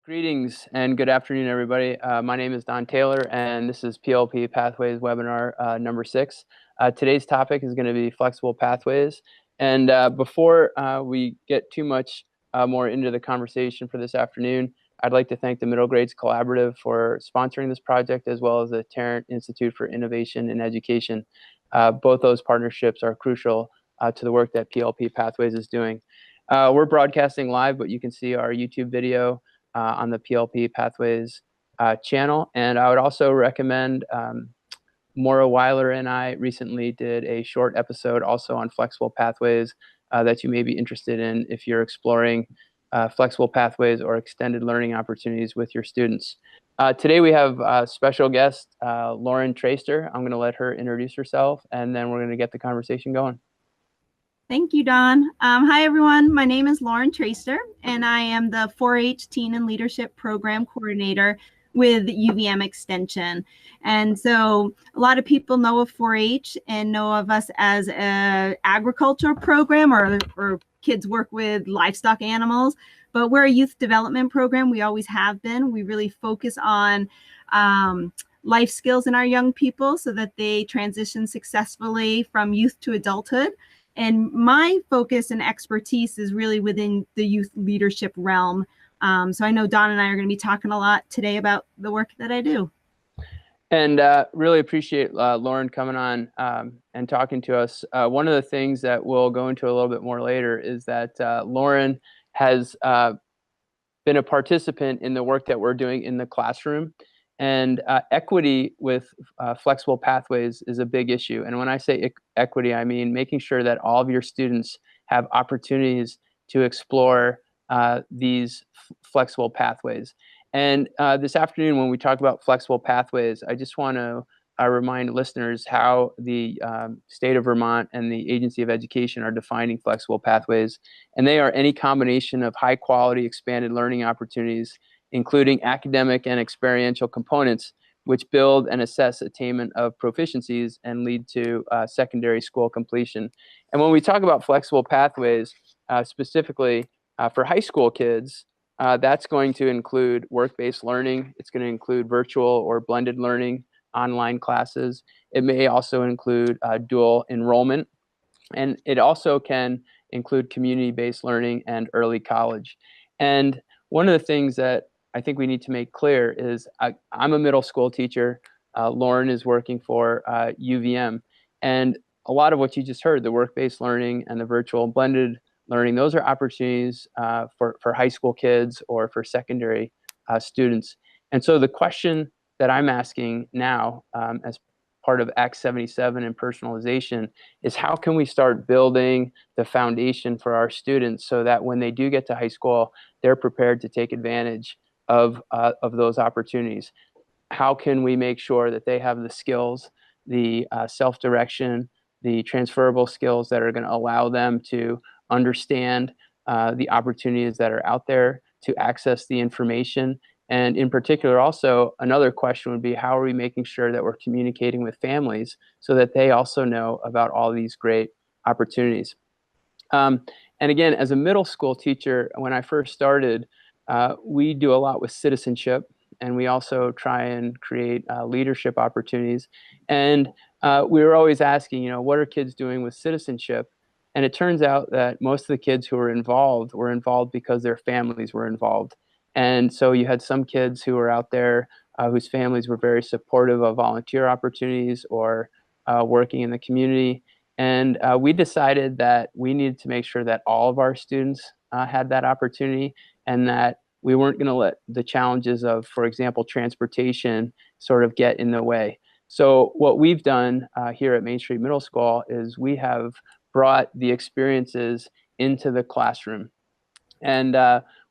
Greetings and good afternoon, everybody. My name is Don Taylor, and this is PLP Pathways webinar number 6. Today's topic is going to be flexible pathways. And before we get too much more into the conversation for this afternoon, I'd like to thank the Middle Grades Collaborative for sponsoring this project, as well as the Tarrant Institute for Innovation in Education. Both those partnerships are crucial to the work that PLP Pathways is doing. We're broadcasting live, but you can see our YouTube video on the PLP Pathways channel. And I would also recommend, Maura Weiler and I recently did a short episode also on flexible pathways that you may be interested in if you're exploring flexible pathways or extended learning opportunities with your students. Today we have a special guest, Lauren Traister. I'm going to let her introduce herself, and then we're going to get the conversation going. Thank you, Don. Hi, everyone. My name is Lauren Traister, and I am the 4-H Teen and Leadership Program Coordinator with UVM Extension. And so a lot of people know of 4-H and know of us as an agriculture program or kids work with livestock animals, but we're a youth development program. We always have been. We really focus on life skills in our young people so that they transition successfully from youth to adulthood. And my focus and expertise is really within the youth leadership realm. So I know Don and I are going to be talking a lot today about the work that I do. And really appreciate Lauren coming on and talking to us. One of the things that we'll go into a little bit more later is that Lauren has been a participant in the work that we're doing in the classroom. And equity with flexible pathways is a big issue. And when I say equity, I mean making sure that all of your students have opportunities to explore these flexible pathways. And this afternoon, when we talk about flexible pathways, I just want to remind listeners how the state of Vermont and the Agency of Education are defining flexible pathways. And they are any combination of high quality expanded learning opportunities, including academic and experiential components, which build and assess attainment of proficiencies and lead to secondary school completion. And when we talk about flexible pathways, specifically for high school kids, that's going to include work-based learning. It's going to include virtual or blended learning, online classes. It may also include dual enrollment. And it also can include community-based learning and early college. And one of the things that I think we need to make clear is I'm a middle school teacher. Lauren is working for UVM. And a lot of what you just heard, the work-based learning and the virtual and blended learning, those are opportunities for high school kids or for secondary students. And so the question that I'm asking now as part of Act 77 and personalization is how can we start building the foundation for our students so that when they do get to high school, they're prepared to take advantage of those opportunities? How can we make sure that they have the skills, the self-direction, the transferable skills that are going to allow them to understand the opportunities that are out there, to access the information? And in particular, also, another question would be, how are we making sure that we're communicating with families so that they also know about all these great opportunities? And again, as a middle school teacher, when I first started, we do a lot with citizenship, and we also try and create leadership opportunities. And we were always asking, what are kids doing with citizenship? And it turns out that most of the kids who were involved because their families were involved. And so you had some kids who were out there whose families were very supportive of volunteer opportunities or working in the community. And we decided that we needed to make sure that all of our students had that opportunity, and that we weren't going to let the challenges of, for example, transportation sort of get in the way. So what we've done here at Main Street Middle School is we have brought the experiences into the classroom. And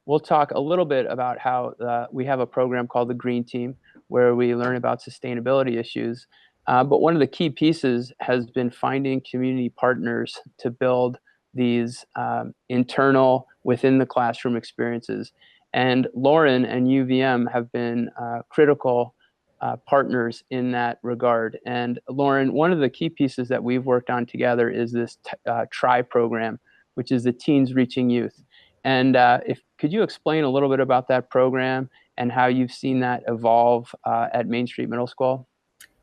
we'll talk a little bit about how we have a program called the Green Team, where we learn about sustainability issues. But one of the key pieces has been finding community partners to build these internal, within the classroom experiences. And Lauren and UVM have been critical partners in that regard. And Lauren, one of the key pieces that we've worked on together is this TRI program, which is the Teens Reaching Youth. And if Could you explain a little bit about that program and how you've seen that evolve at Main Street Middle School?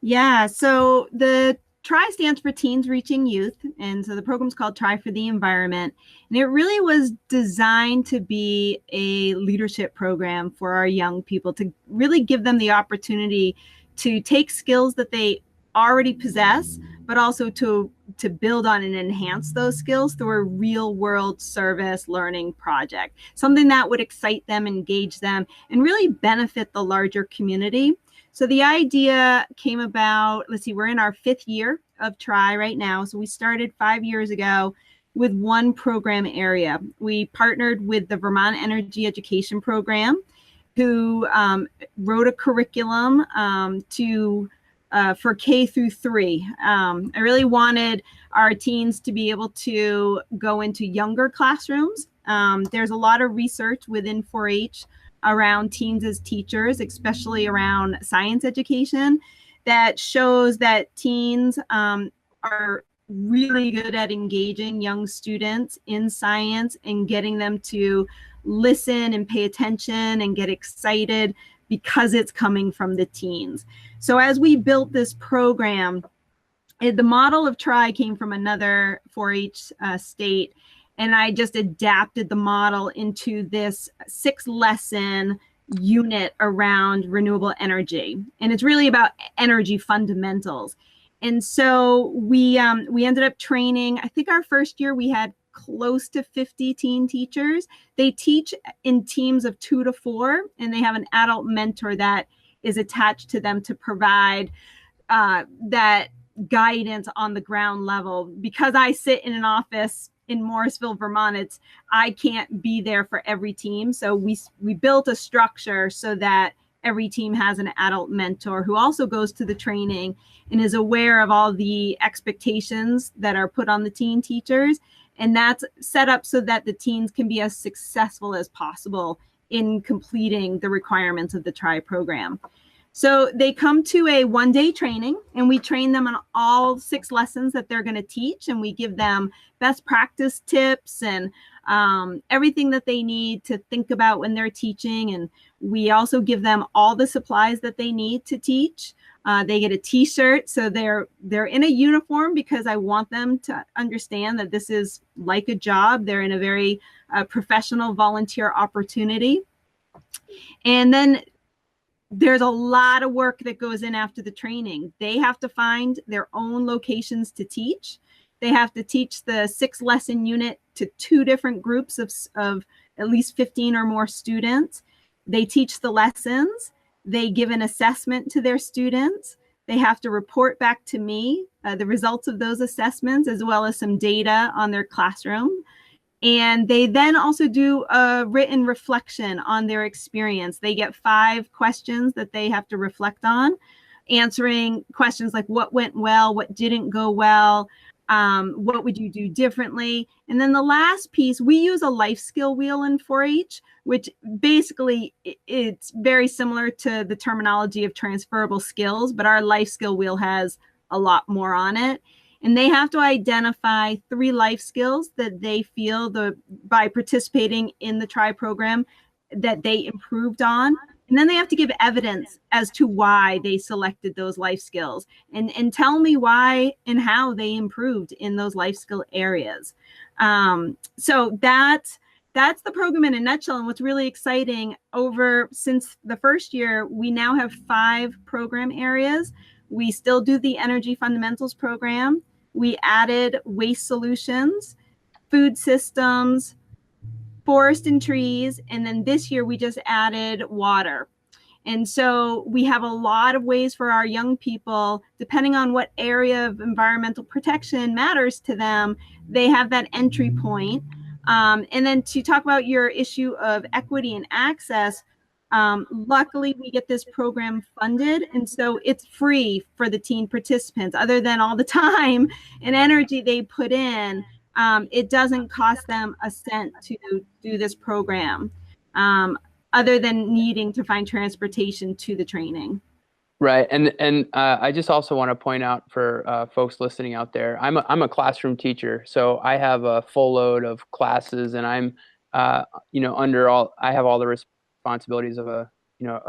Yeah, so the TRI stands for Teens Reaching Youth. And so the program's called Try for the Environment. And it really was designed to be a leadership program for our young people to really give them the opportunity to take skills that they already possess, but also to build on and enhance those skills through a real world service learning project, something that would excite them, engage them, and really benefit the larger community. So the idea came about, let's see, we're in our 5th year of TRI right now. So we started 5 years ago with one program area. We partnered with the Vermont Energy Education Program, who wrote a curriculum for K through 3. I really wanted our teens to be able to go into younger classrooms. There's a lot of research within 4-H around teens as teachers, especially around science education, that shows that teens are really good at engaging young students in science and getting them to listen and pay attention and get excited because it's coming from the teens. So as we built this program, the model of TRI came from another 4-H state, and I just adapted the model into this 6-lesson unit around renewable energy. And it's really about energy fundamentals. And so we ended up training, I think our first year we had close to 50 teen teachers. They teach in teams of 2 to 4, and they have an adult mentor that is attached to them to provide that guidance on the ground level. Because I sit in an office in Morrisville, Vermont, I can't be there for every team. So we built a structure so that every team has an adult mentor who also goes to the training and is aware of all the expectations that are put on the teen teachers. And that's set up so that the teens can be as successful as possible in completing the requirements of the TRI program. So they come to a 1-day training, and we train them on all 6 lessons that they're going to teach, and we give them best practice tips and everything that they need to think about when they're teaching. And we also give them all the supplies that they need to teach. They get a t-shirt, so they're in a uniform because I want them to understand that this is like a job. They're in a very professional volunteer opportunity. And then there's a lot of work that goes in after the training. They have to find their own locations to teach. They have to teach the 6-lesson unit to 2 different groups of at least 15 or more students. They teach the lessons. They give an assessment to their students. They have to report back to me the results of those assessments, as well as some data on their classroom. And they then also do a written reflection on their experience. They get 5 questions that they have to reflect on, answering questions like what went well, what didn't go well, what would you do differently? And then the last piece, we use a life skill wheel in 4-H, which basically it's very similar to the terminology of transferable skills, but our life skill wheel has a lot more on it. And they have to identify 3 life skills that they feel by participating in the TRI program that they improved on. And then they have to give evidence as to why they selected those life skills and tell me why and how they improved in those life skill areas. So that's the program in a nutshell. And what's really exciting, since the first year, we now have 5 program areas. We still do the energy fundamentals program. We added waste solutions, food systems, forest and trees, and then this year we just added water. And so we have a lot of ways for our young people, depending on what area of environmental protection matters to them, they have that entry point. And then to talk about your issue of equity and access, luckily we get this program funded, and so it's free for the teen participants. Other than all the time and energy they put in, it doesn't cost them a cent to do this program, other than needing to find transportation to the training. Right, and I just also want to point out for folks listening out there, I'm a classroom teacher, so I have a full load of classes, and I'm I have all the responsibilities of a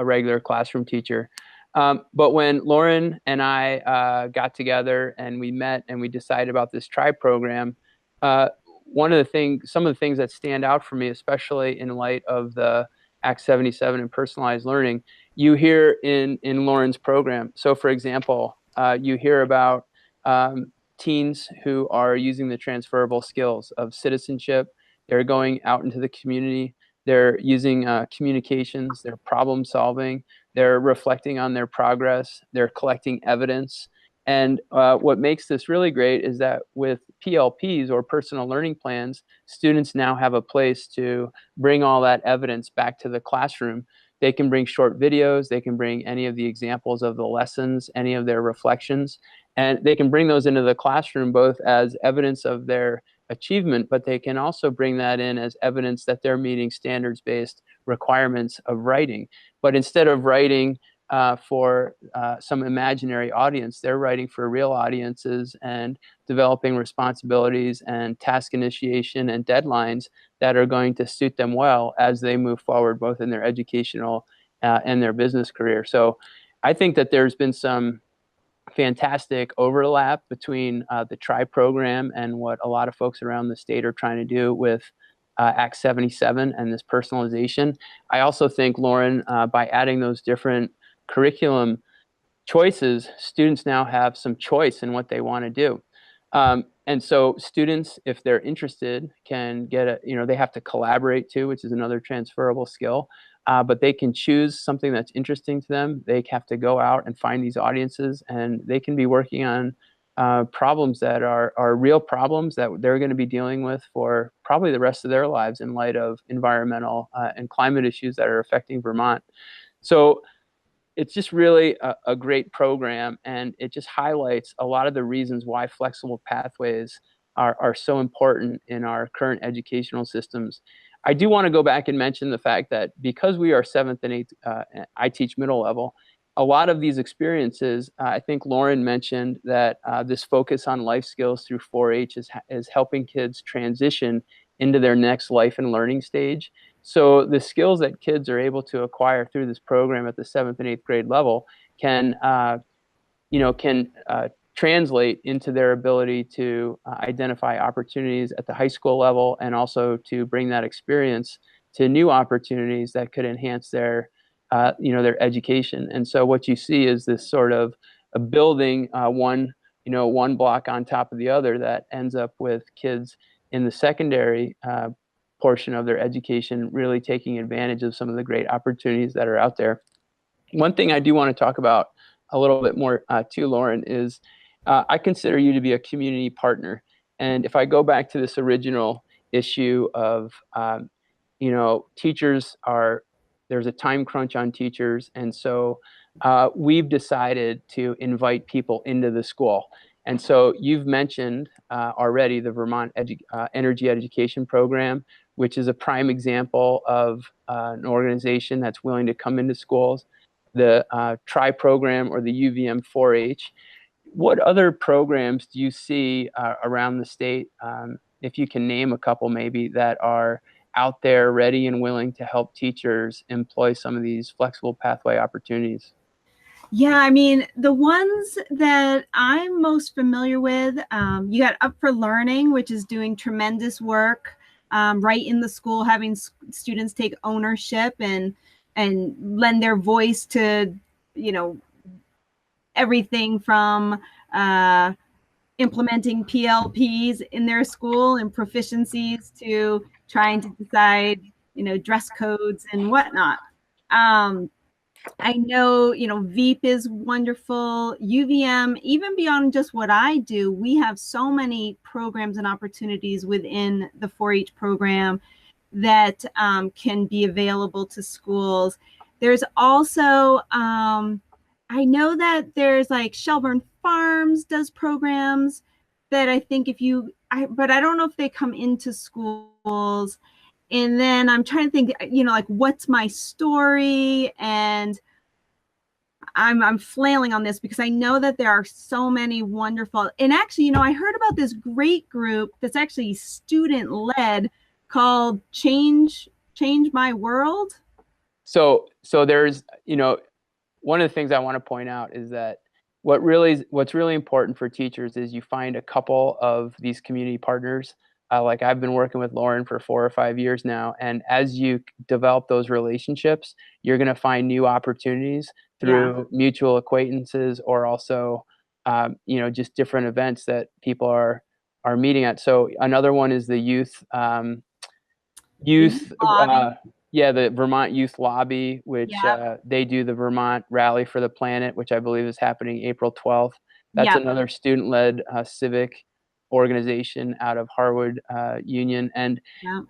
regular classroom teacher. But when Lauren and I got together and we met and we decided about this tribe program, uh, some of the things that stand out for me, especially in light of the Act 77 and personalized learning, you hear in Lauren's program. So, for example, you hear about teens who are using the transferable skills of citizenship. They're going out into the community. They're using communications. They're problem solving. They're reflecting on their progress. They're collecting evidence. And what makes this really great is that with PLPs or personal learning plans, students now have a place to bring all that evidence back to the classroom. They can bring short videos. They can bring any of the examples of the lessons, any of their reflections, and they can bring those into the classroom both as evidence of their achievement, but they can also bring that in as evidence that they're meeting standards-based requirements of writing. But instead of writing for some imaginary audience, they're writing for real audiences and developing responsibilities and task initiation and deadlines that are going to suit them well as they move forward, both in their educational and their business career. So I think that there's been some fantastic overlap between the TRI program and what a lot of folks around the state are trying to do with Act 77 and this personalization. I also think, Lauren, by adding those different curriculum choices, students now have some choice in what they want to do. And so students, if they're interested, can they have to collaborate too, which is another transferable skill. But they can choose something that's interesting to them. They have to go out and find these audiences, and they can be working on problems that are real problems that they're going to be dealing with for probably the rest of their lives in light of environmental and climate issues that are affecting Vermont. So it's just really a great program, and it just highlights a lot of the reasons why flexible pathways are so important in our current educational systems. I do want to go back and mention the fact that because we are seventh and eighth, I teach middle level, a lot of these experiences, I think Lauren mentioned that this focus on life skills through 4-H is helping kids transition into their next life and learning stage. So the skills that kids are able to acquire through this program at the 7th and 8th grade level can translate into their ability to identify opportunities at the high school level, and also to bring that experience to new opportunities that could enhance their education. And so what you see is this sort of a building one block on top of the other that ends up with kids in the secondary portion of their education really taking advantage of some of the great opportunities that are out there. One thing I do want to talk about a little bit more too, Lauren, is I consider you to be a community partner. And if I go back to this original issue of, there's a time crunch on teachers. And so we've decided to invite people into the school. And so you've mentioned already the Vermont Energy Education Program, which is a prime example of an organization that's willing to come into schools. The TRI program or the UVM 4-H. What other programs do you see around the state, if you can name a couple maybe, that are out there ready and willing to help teachers employ some of these flexible pathway opportunities? Yeah, I mean, the ones that I'm most familiar with, you got Up for Learning, which is doing tremendous work right in the school, having students take ownership and lend their voice to, everything from implementing PLPs in their school and proficiencies to trying to decide, dress codes and whatnot. I know, VEEP is wonderful. UVM, even beyond just what I do, we have so many programs and opportunities within the 4-H program that can be available to schools. There's also, I know that there's like Shelburne Farms does programs that I think but I don't know if they come into schools. And then I'm trying to think, like What's My Story? And I'm flailing on this because I know that there are so many wonderful, and actually, I heard about this great group that's actually student led called Change My World. So there's, one of the things I want to point out is that what's really important for teachers is you find a couple of these community partners. Like I've been working with Lauren for 4 or 5 years now, and as you develop those relationships, you're going to find new opportunities Yeah. through mutual acquaintances or also, just different events that people are meeting at. So another one is the The youth youth lobby. yeah, the Vermont Youth Lobby, which Yep. they do the Vermont Rally for the Planet, which I believe is happening April 12th. That's Yep. another student-led civic organization out of Harwood Union. And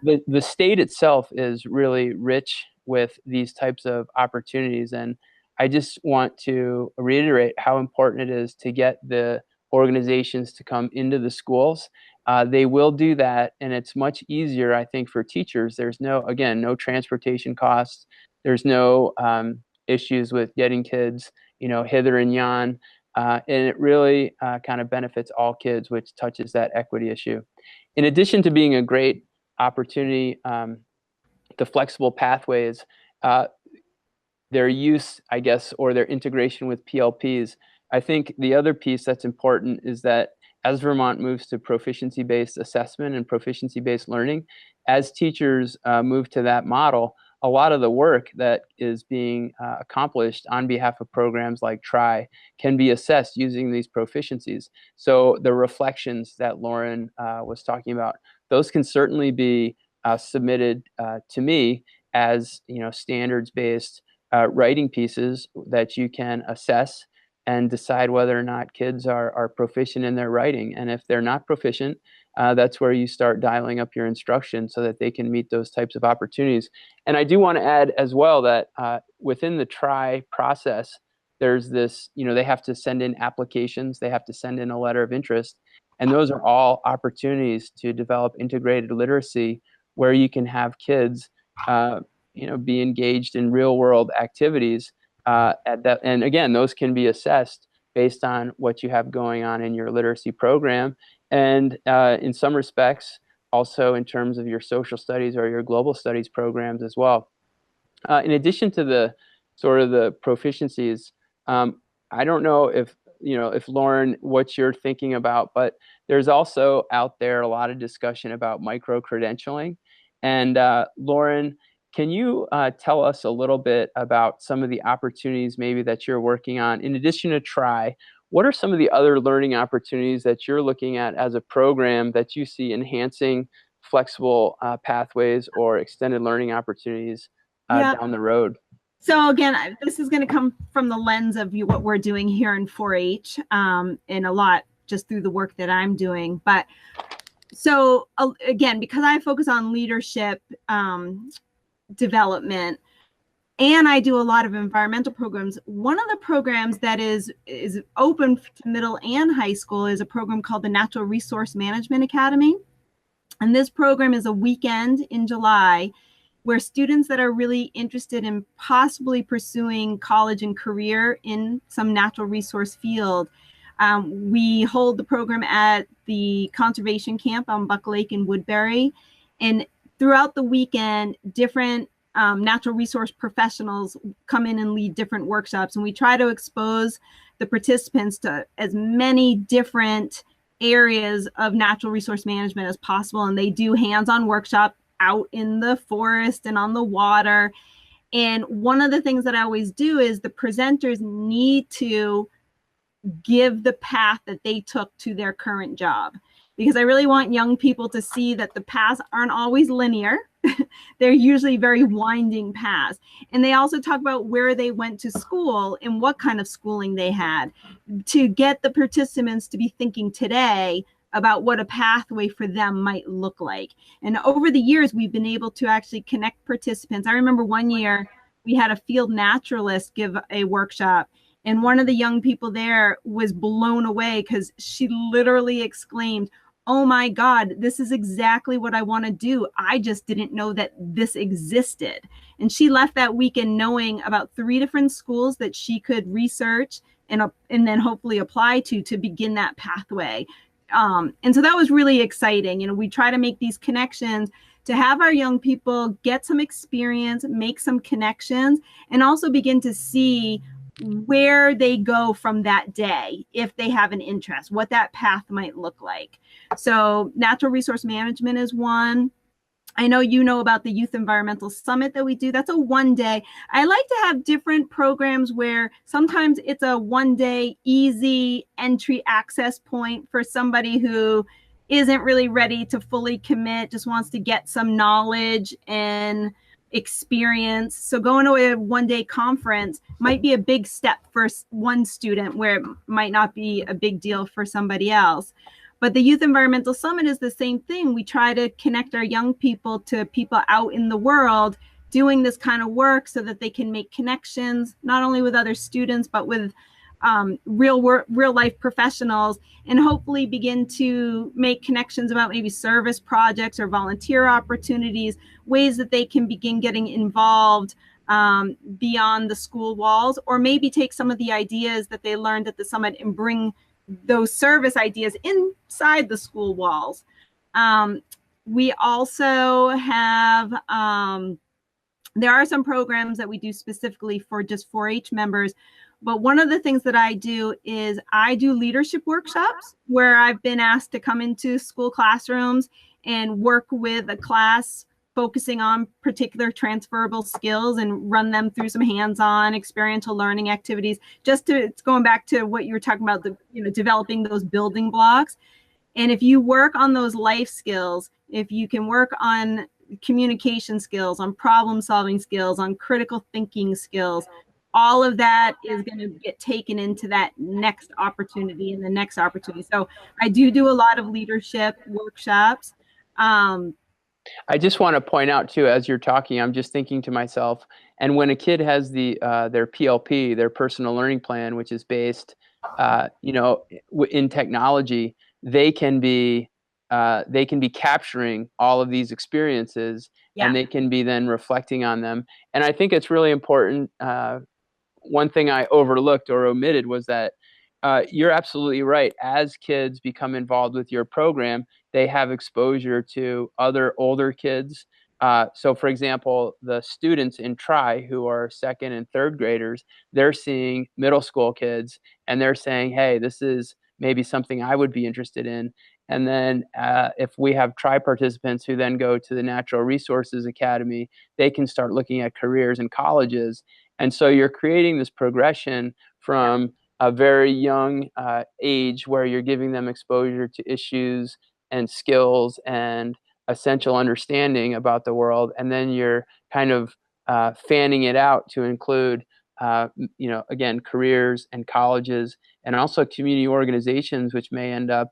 Yep. the state itself is really rich with these types of opportunities. And I just want to reiterate how important it is to get the organizations to come into the schools. They will do that, and it's much easier, I think, for teachers. There's no transportation costs. There's no issues with getting kids, hither and yon, and it really kind of benefits all kids, which touches that equity issue. In addition to being a great opportunity, the flexible pathways, uh, their use, I guess, or their integration with PLPs. I think the other piece that's important is that as Vermont moves to proficiency-based assessment and proficiency-based learning, as teachers move to that model, a lot of the work that is being accomplished on behalf of programs like TRI can be assessed using these proficiencies. So the reflections that Lauren was talking about, those can certainly be submitted to me as standards-based writing pieces that you can assess and decide whether or not kids are proficient in their writing. And if they're not proficient, that's where you start dialing up your instruction so that they can meet those types of opportunities. And I do want to add as well that within the TRI process, there's this, they have to send in applications, they have to send in a letter of interest. And those are all opportunities to develop integrated literacy where you can have kids be engaged in real world activities at that. And again, those can be assessed based on what you have going on in your literacy program. And in some respects, also in terms of your social studies or your global studies programs as well. In addition to the sort of the proficiencies, I don't know if Lauren, what you're thinking about, but there's also out there a lot of discussion about micro-credentialing. And Lauren, can you tell us a little bit about some of the opportunities maybe that you're working on in addition to TRI? What are some of the other learning opportunities that you're looking at as a program that you see enhancing flexible pathways or extended learning opportunities Yeah. down the road? So again, this is going to come from the lens of what we're doing here in 4-H, and a lot just through the work that I'm doing. But so again, because I focus on leadership development, and I do a lot of environmental programs, one of the programs that is open to middle and high school is a program called the Natural Resource Management Academy. And this program is a weekend in July where students that are really interested in possibly pursuing college and career in some natural resource field, we hold the program at the conservation camp on Buck Lake in Woodbury. And throughout the weekend, different natural resource professionals come in and lead different workshops. And we try to expose the participants to as many different areas of natural resource management as possible. And they do hands-on workshop out in the forest and on the water. And one of the things that I always do is the presenters need to give the path that they took to their current job, because I really want young people to see that the paths aren't always linear. They're usually very winding paths. And they also talk about where they went to school and what kind of schooling they had, to get the participants to be thinking today about what a pathway for them might look like. And over the years, we've been able to actually connect participants. I remember one year we had a field naturalist give a workshop, and one of the young people there was blown away because she literally exclaimed, "Oh my God, this is exactly what I want to do. I just didn't know that this existed." And she left that weekend knowing about 3 different schools that she could research and then hopefully apply to begin that pathway. And so that was really exciting. We try to make these connections to have our young people get some experience, make some connections, and also begin to see where they go from that day if they have an interest, what that path might look like. So, natural resource management is one. I know you know about the Youth Environmental Summit that we do. That's a 1 day. I like to have different programs where sometimes it's a 1 day easy entry access point for somebody who isn't really ready to fully commit, just wants to get some knowledge and experience. So going to a 1 day conference might be a big step for one student where it might not be a big deal for somebody else. But the Youth Environmental Summit is the same thing. We try to connect our young people to people out in the world doing this kind of work so that they can make connections, not only with other students, but with real life professionals, and hopefully begin to make connections about maybe service projects or volunteer opportunities, ways that they can begin getting involved beyond the school walls, or maybe take some of the ideas that they learned at the summit and bring those service ideas inside the school walls. We also have, there are some programs that we do specifically for just 4-H members. But one of the things that I do is I do leadership workshops where I've been asked to come into school classrooms and work with a class focusing on particular transferable skills and run them through some hands-on experiential learning activities. Just to, it's going back to what you were talking about, the, developing those building blocks. And if you work on those life skills, if you can work on communication skills, on problem solving skills, on critical thinking skills, all of that is going to get taken into that next opportunity and the next opportunity. So I do a lot of leadership workshops. I just want to point out too, as you're talking, I'm just thinking to myself, and when a kid has their PLP, their personal learning plan, which is based, in technology, they can be capturing all of these experiences, and they can be then reflecting on them. And I think it's really important. One thing I overlooked or omitted was that you're absolutely right. As kids become involved with your program, they have exposure to other older kids. So, for example, the students in Tri who are second and third graders, they're seeing middle school kids and they're saying, hey, this is maybe something I would be interested in. And then if we have Tri participants who then go to the Natural Resources Academy, they can start looking at careers in colleges. And so you're creating this progression from a very young age where you're giving them exposure to issues and skills and essential understanding about the world. And then you're kind of fanning it out to include, again, careers and colleges and also community organizations, which may end up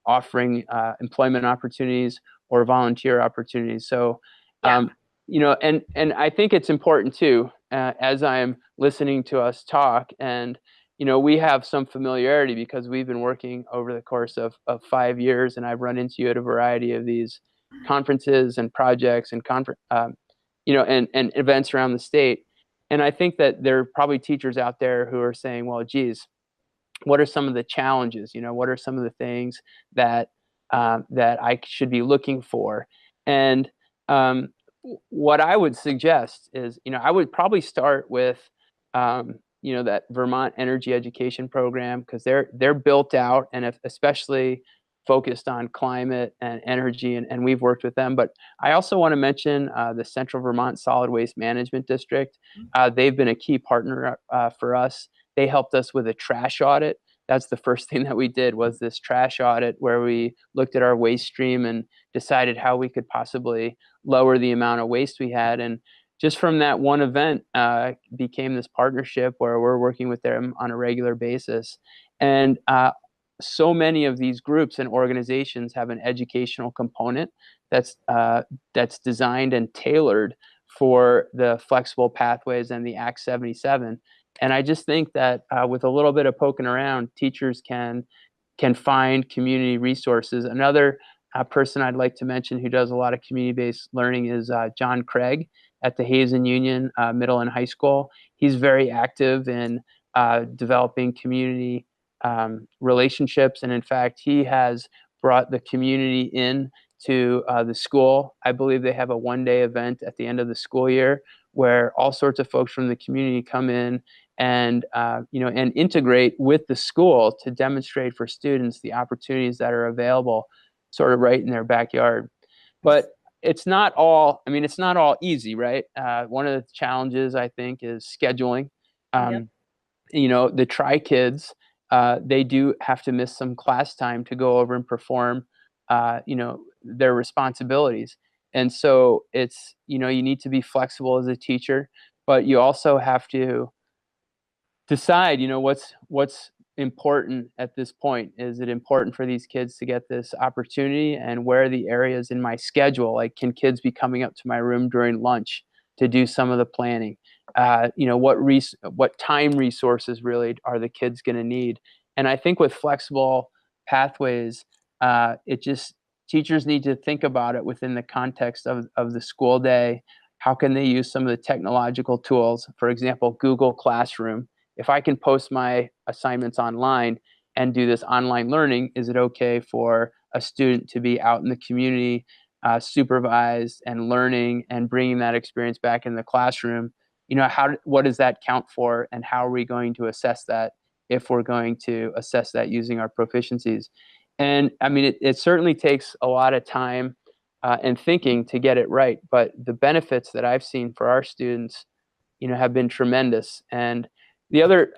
offering employment opportunities or volunteer opportunities. So, and I think it's important too, as I'm listening to us talk, and we have some familiarity because we've been working over the course of 5 years, and I've run into you at a variety of these conferences and projects and and events around the state. And I think that there are probably teachers out there who are saying, well, geez, what are some of the challenges? What are some of the things that that I should be looking for? And what I would suggest is, I would probably start with, that Vermont Energy Education Program, because they're built out and especially focused on climate and energy, and we've worked with them. But I also want to mention the Central Vermont Solid Waste Management District. They've been a key partner for us. They helped us with a trash audit. That's the first thing that we did, was this trash audit where we looked at our waste stream and decided how we could possibly lower the amount of waste we had. And just from that one event became this partnership where we're working with them on a regular basis. And so many of these groups and organizations have an educational component that's designed and tailored for the flexible pathways and the Act 77. And I just think that with a little bit of poking around, teachers can find community resources. Another person I'd like to mention who does a lot of community-based learning is John Craig at the Hazen Union Middle and High School. He's very active in developing community relationships. And in fact, he has brought the community in to the school. I believe they have a one-day event at the end of the school year where all sorts of folks from the community come in and and integrate with the school to demonstrate for students the opportunities that are available, sort of right in their backyard. But it's not all easy, right? One of the challenges, I think, is scheduling. Yep. Um, the Tri Kids, they do have to miss some class time to go over and perform, their responsibilities. And so it's, you need to be flexible as a teacher, but you also have to decide, what's important at this point. Is it important for these kids to get this opportunity, and where are the areas in my schedule? Like, can kids be coming up to my room during lunch to do some of the planning? What time resources really are the kids going to need? And I think with flexible pathways, it just teachers need to think about it within the context of the school day. How can they use some of the technological tools? For example, Google Classroom. If I can post my assignments online and do this online learning, is it okay for a student to be out in the community, supervised and learning and bringing that experience back in the classroom? What does that count for, and how are we going to assess that, if we're going to assess that using our proficiencies? And I mean, it certainly takes a lot of time and thinking to get it right, but the benefits that I've seen for our students, have been tremendous. And the other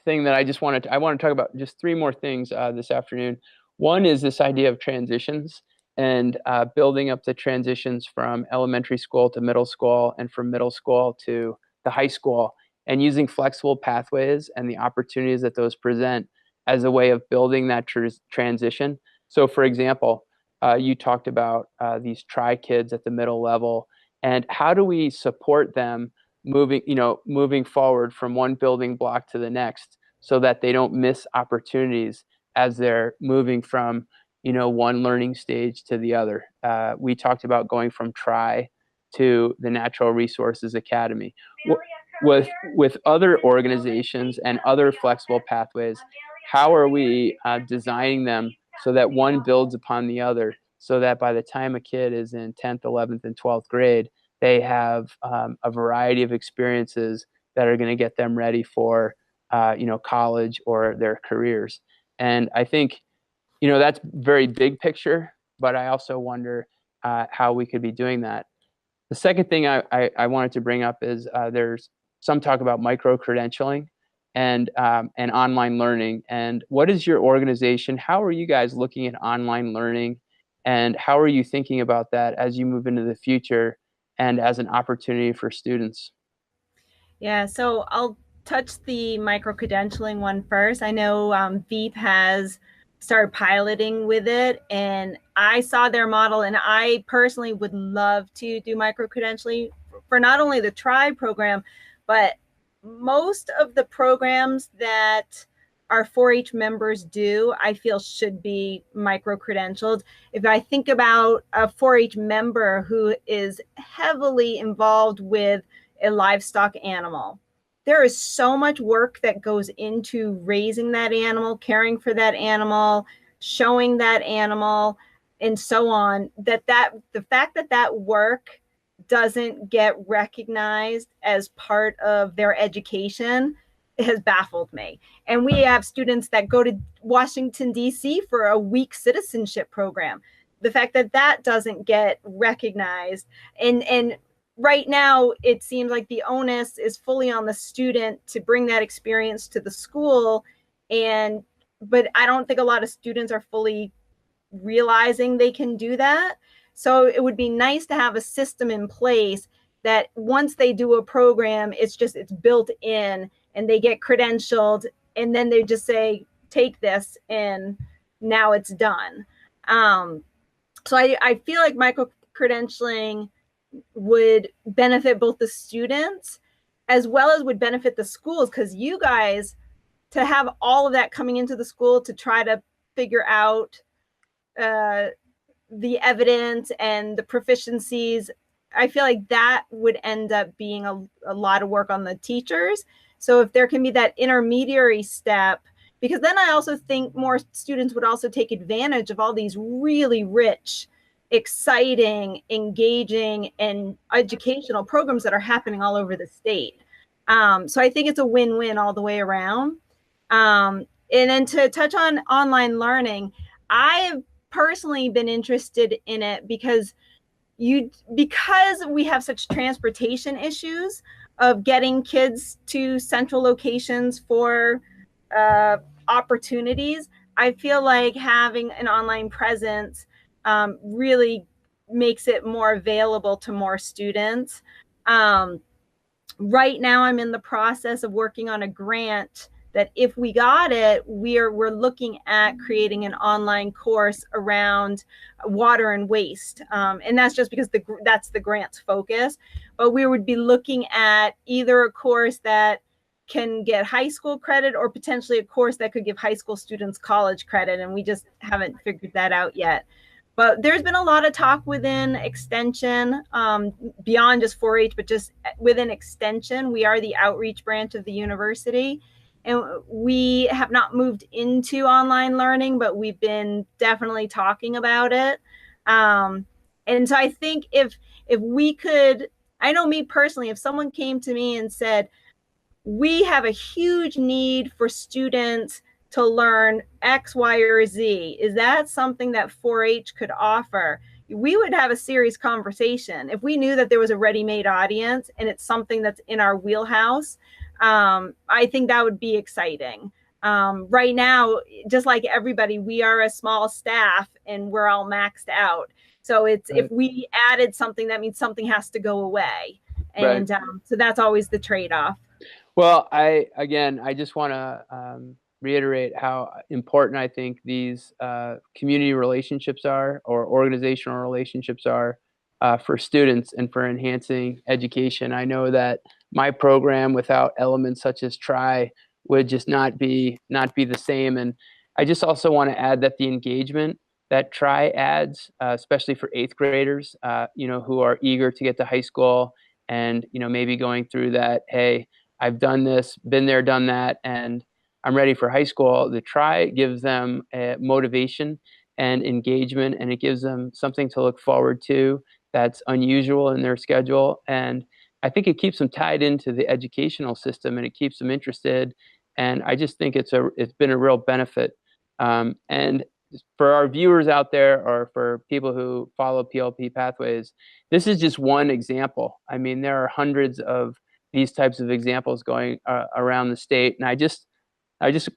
thing that I want to talk about, just three more things this afternoon. One is this idea of transitions, and building up the transitions from elementary school to middle school, and from middle school to the high school, and using flexible pathways and the opportunities that those present as a way of building that transition. So, for example, you talked about these Tri Kids at the middle level, and how do we support them moving forward from one building block to the next, so that they don't miss opportunities as they're moving from, one learning stage to the other. We talked about going from Tri to the Natural Resources Academy. With other organizations and other flexible pathways, how are we designing them so that one builds upon the other, so that by the time a kid is in 10th, 11th, and 12th grade, they have a variety of experiences that are going to get them ready for college or their careers. And I think that's very big picture, but I also wonder how we could be doing that. The second thing I wanted to bring up is there's some talk about micro-credentialing and online learning. And what is your organization? How are you guys looking at online learning? And how are you thinking about that as you move into the future and as an opportunity for students? Yeah, so I'll touch the micro-credentialing one first. I know Veep has started piloting with it, and I saw their model, and I personally would love to do micro-credentialing for not only the Tri program, but most of the programs that our 4-H members do, I feel should be micro-credentialed. If I think about a 4-H member who is heavily involved with a livestock animal, there is so much work that goes into raising that animal, caring for that animal, showing that animal, and so on, that the fact that that work doesn't get recognized as part of their education has baffled me. And we have students that go to Washington, D.C. for a week citizenship program. The fact that that doesn't get recognized, and right now it seems like the onus is fully on the student to bring that experience to the school, but I don't think a lot of students are fully realizing they can do that. So it would be nice to have a system in place that once they do a program, it's built in, and they get credentialed, and then they just say, take this, and now it's done. So I feel like micro-credentialing would benefit both the students as well as would benefit the schools, because you guys, to have all of that coming into the school to try to figure out the evidence and the proficiencies, I feel like that would end up being a lot of work on the teachers. So if there can be that intermediary step because then I also think more students would also take advantage of all these really rich, exciting, engaging, and educational programs that are happening all over the state. So I think it's a win-win all the way around. And then to touch on online learning, I've personally been interested in it because we have such transportation issues of getting kids to central locations for opportunities. I feel like having an online presence really makes it more available to more students. Right now I'm in the process of working on a grant that if we got it, we're looking at creating an online course around water and waste. And that's just because that's the grant's focus. But we would be looking at either a course that can get high school credit or potentially a course that could give high school students college credit. And we just haven't figured that out yet. But there's been a lot of talk within extension, beyond just 4-H, but just within extension. We are the outreach branch of the university, and we have not moved into online learning, but we've been definitely talking about it. And so I think if we could, I know me personally, if someone came to me and said, we have a huge need for students to learn X, Y, or Z. Is that something that 4-H could offer? We would have a serious conversation. If we knew that there was a ready-made audience and it's something that's in our wheelhouse, I think that would be exciting. Right now, just like everybody, we are a small staff and we're all maxed out. So it's right. If we added something, that means something has to go away. And right. So that's always the trade-off. Well, I just want to reiterate how important I think these community relationships are, or organizational relationships are, for students and for enhancing education. I know that my program without elements such as Try would just not be the same. And I just also want to add that the engagement that Try adds, especially for 8th graders, who are eager to get to high school and, maybe going through that, hey, I've done this, been there, done that, and I'm ready for high school. The Try gives them motivation and engagement, and it gives them something to look forward to that's unusual in their schedule. And I think it keeps them tied into the educational system, and it keeps them interested. And I just think it's been a real benefit. And for our viewers out there, or for people who follow PLP Pathways, this is just one example. I mean, there are hundreds of these types of examples going around the state. And I just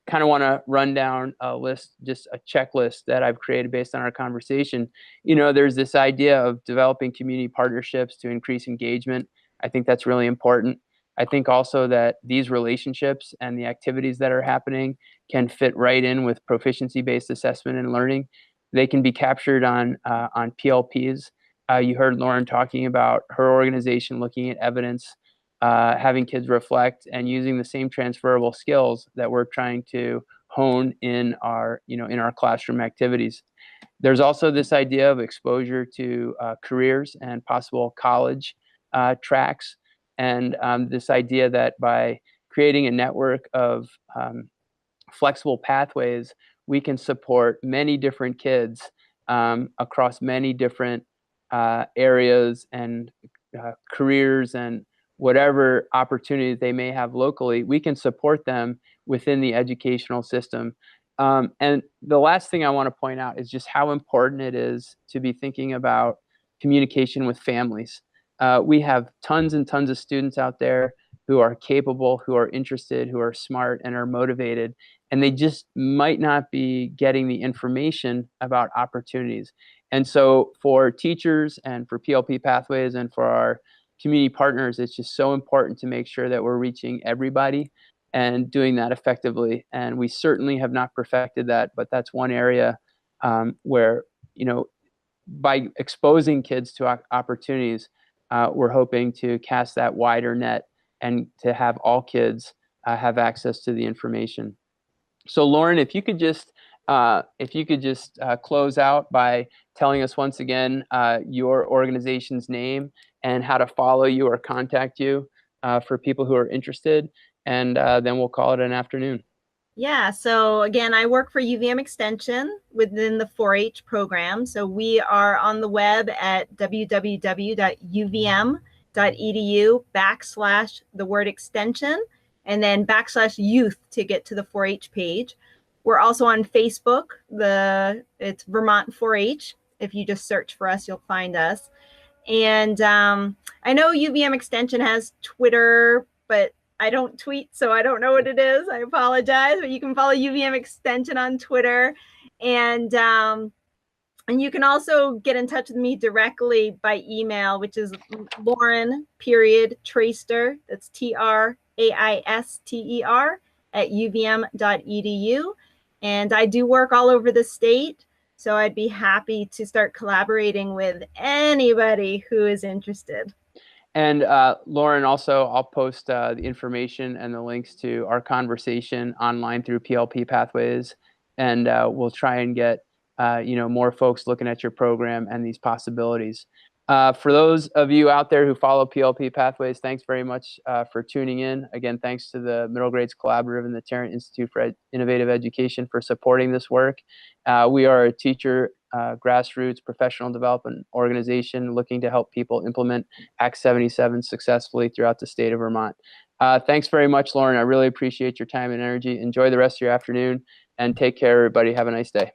kind of want to run down a list, just a checklist that I've created based on our conversation. There's this idea of developing community partnerships to increase engagement. I think that's really important. I think also that these relationships and the activities that are happening can fit right in with proficiency-based assessment and learning. They can be captured on PLPs. You heard Lauren talking about her organization looking at evidence, having kids reflect, and using the same transferable skills that we're trying to hone in our classroom activities. There's also this idea of exposure to careers and possible college tracks, and this idea that by creating a network of flexible pathways, we can support many different kids across many different areas and careers, and whatever opportunities they may have locally, we can support them within the educational system. And the last thing I want to point out is just how important it is to be thinking about communication with families. We have tons and tons of students out there who are capable, who are interested, who are smart, and are motivated, and they just might not be getting the information about opportunities. And so for teachers and for PLP Pathways and for our community partners, it's just so important to make sure that we're reaching everybody and doing that effectively. And we certainly have not perfected that, but that's one area where, by exposing kids to opportunities, we're hoping to cast that wider net and to have all kids have access to the information. So Lauren, if you could just close out by telling us once again your organization's name and how to follow you or contact you for people who are interested, and then we'll call it an afternoon. Yeah, so again, I work for UVM Extension within the 4-H program. So we are on the web at www.uvm.edu / the word extension and then / youth to get to the 4-H page. We're also on Facebook. It's Vermont 4-H. If you just search for us, you'll find us. And I know UVM Extension has Twitter, but I don't tweet, so I don't know what it is. I apologize, but you can follow UVM Extension on Twitter. And you can also get in touch with me directly by email, which is Lauren.Traister. That's Traister at uvm.edu. And I do work all over the state. So I'd be happy to start collaborating with anybody who is interested. And Lauren, also, I'll post the information and the links to our conversation online through PLP Pathways, and we'll try and get more folks looking at your program and these possibilities. For those of you out there who follow PLP Pathways, thanks very much for tuning in. Again, thanks to the Middle Grades Collaborative and the Tarrant Institute for Innovative Education for supporting this work. We are a teacher grassroots professional development organization looking to help people implement Act 77 successfully throughout the state of Vermont. Thanks very much, Lauren. I really appreciate your time and energy. Enjoy the rest of your afternoon and take care, everybody. Have a nice day.